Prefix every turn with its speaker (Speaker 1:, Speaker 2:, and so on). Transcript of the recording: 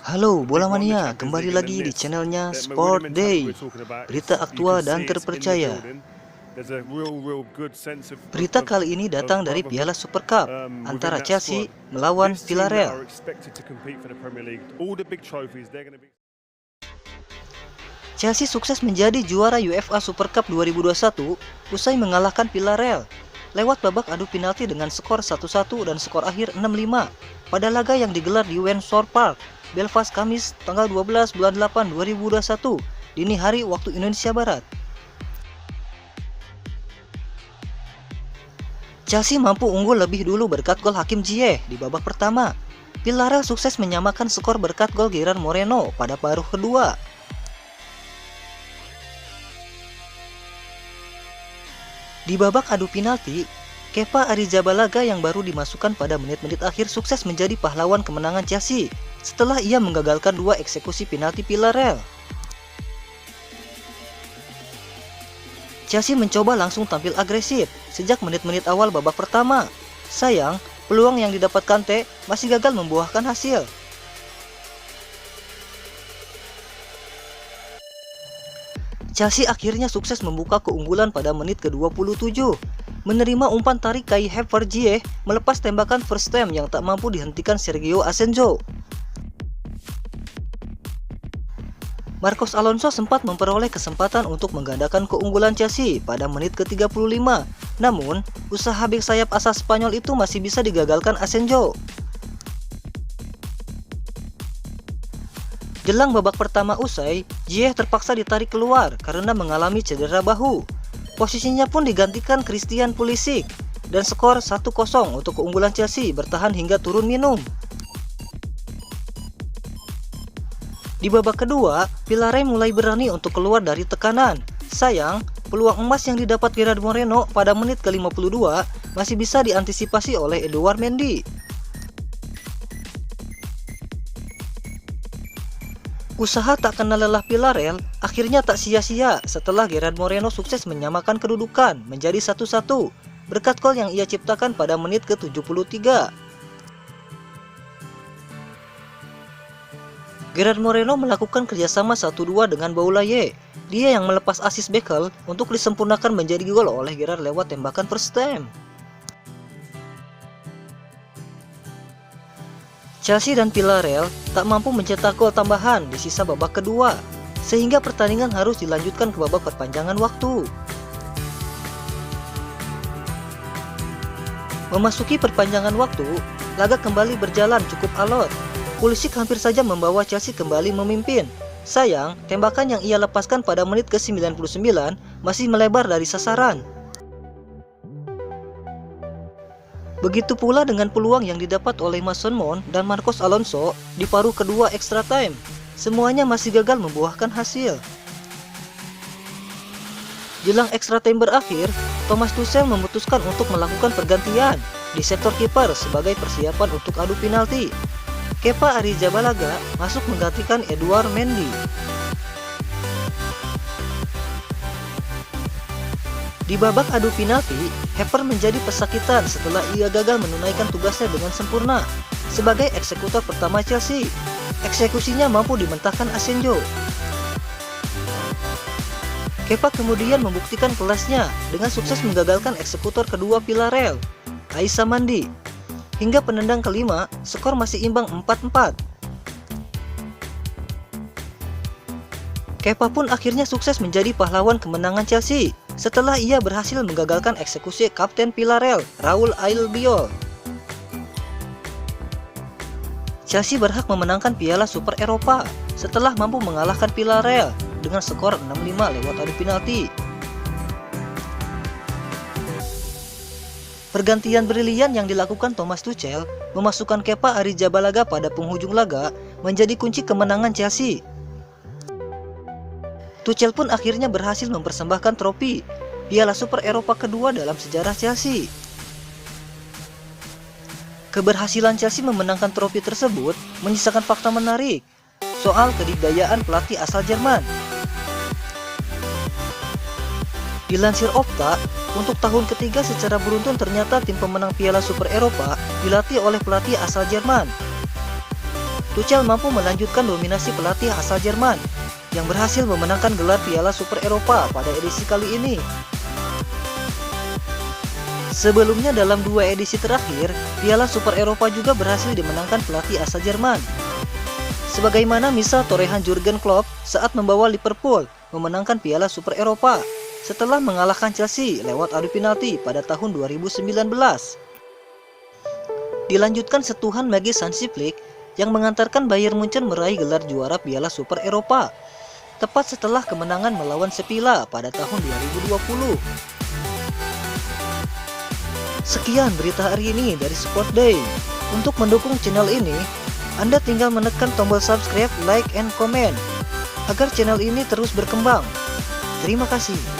Speaker 1: Halo bola mania, kembali lagi di channelnya Sport Day. Berita aktual dan terpercaya. Berita kali ini datang dari Piala Super Cup antara Chelsea melawan Villarreal. Chelsea sukses menjadi juara UEFA Super Cup 2021 usai mengalahkan Villarreal lewat babak adu penalti dengan skor 1-1 dan skor akhir 6-5 pada laga yang digelar di Windsor Park, Belfast, Kamis tanggal 12 bulan 8 2021 dini hari waktu Indonesia Barat. Chelsea mampu unggul lebih dulu berkat gol Hakim Ziyech di babak pertama. Villarreal sukses menyamakan skor berkat gol Gerard Moreno pada paruh kedua. Di babak adu penalti, Kepa Arrizabalaga yang baru dimasukkan pada menit-menit akhir sukses menjadi pahlawan kemenangan Chelsea setelah ia menggagalkan 2 eksekusi penalti Villarreal. Chelsea mencoba langsung tampil agresif sejak menit-menit awal babak pertama. Sayang, peluang yang didapat Kante masih gagal membuahkan hasil. Chelsea akhirnya sukses membuka keunggulan pada menit ke-27. Menerima umpan tarik Kai Havertz, Ziyech melepas tembakan first time yang tak mampu dihentikan Sergio Asenjo. Marcos Alonso sempat memperoleh kesempatan untuk menggandakan keunggulan Chelsea pada menit ke-35. Namun, usaha bek sayap asal Spanyol itu masih bisa digagalkan Asenjo. Jelang babak pertama usai, Ziyech terpaksa ditarik keluar karena mengalami cedera bahu. Posisinya pun digantikan Christian Pulisic dan skor 1-0 untuk keunggulan Chelsea bertahan hingga turun minum. Di babak kedua, Villarreal mulai berani untuk keluar dari tekanan. Sayang, peluang emas yang didapat Gerard Moreno pada menit ke-52 masih bisa diantisipasi oleh Edouard Mendy. Usaha tak kenal lelah Villarreal akhirnya tak sia-sia setelah Gerard Moreno sukses menyamakan kedudukan menjadi 1-1 berkat gol yang ia ciptakan pada menit ke-73. Gerard Moreno melakukan kerjasama 1-2 dengan Boulaye. Dia yang melepas assist Beckel untuk disempurnakan menjadi gol oleh Gerard lewat tembakan first time. Chelsea dan Villarreal tak mampu mencetak gol tambahan di sisa babak kedua, sehingga pertandingan harus dilanjutkan ke babak perpanjangan waktu. Memasuki perpanjangan waktu, laga kembali berjalan cukup alot. Pulisic hampir saja membawa Chelsea kembali memimpin. Sayang, tembakan yang ia lepaskan pada menit ke-99 masih melebar dari sasaran. Begitu pula dengan peluang yang didapat oleh Mason Mount dan Marcos Alonso di paruh kedua extra time. Semuanya masih gagal membuahkan hasil. Jelang extra time berakhir, Thomas Tuchel memutuskan untuk melakukan pergantian di sektor kiper sebagai persiapan untuk adu penalti. Kepa Arrizabalaga masuk menggantikan Edouard Mendy. Di babak adu penalti, Havertz menjadi pesakitan setelah ia gagal menunaikan tugasnya dengan sempurna sebagai eksekutor pertama Chelsea. Eksekusinya mampu dimentahkan Asenjo. Kepa kemudian membuktikan kelasnya dengan sukses menggagalkan eksekutor kedua Villarreal, Aissa Mandi. Hingga penendang kelima, skor masih imbang 4-4. Kepa pun akhirnya sukses menjadi pahlawan kemenangan Chelsea setelah ia berhasil menggagalkan eksekusi kapten Villarreal, Raul Albiol. Chelsea berhak memenangkan Piala Super Eropa setelah mampu mengalahkan Villarreal dengan skor 6-5 lewat adu penalti. Pergantian brilian yang dilakukan Thomas Tuchel memasukkan Kepa Arrizabalaga pada penghujung laga menjadi kunci kemenangan Chelsea. Tuchel pun akhirnya berhasil mempersembahkan trofi Piala Super Eropa kedua dalam sejarah Chelsea. Keberhasilan Chelsea memenangkan trofi tersebut menyisakan fakta menarik soal kedikdayaan pelatih asal Jerman. Dilansir Opta, untuk tahun ketiga secara beruntun ternyata tim pemenang Piala Super Eropa dilatih oleh pelatih asal Jerman. Tuchel mampu melanjutkan dominasi pelatih asal Jerman yang berhasil memenangkan gelar Piala Super Eropa pada edisi kali ini. Sebelumnya dalam 2 edisi terakhir, Piala Super Eropa juga berhasil dimenangkan pelatih asal Jerman. Sebagaimana misal torehan Jurgen Klopp saat membawa Liverpool memenangkan Piala Super Eropa setelah mengalahkan Chelsea lewat adu penalti pada tahun 2019. Dilanjutkan sentuhan Magie Sansiflik yang mengantarkan Bayern Munchen meraih gelar juara Piala Super Eropa tepat setelah kemenangan melawan Sevilla pada tahun 2020. Sekian berita hari ini dari Sport Day. Untuk mendukung channel ini, Anda tinggal menekan tombol subscribe, like, and comment agar channel ini terus berkembang. Terima kasih.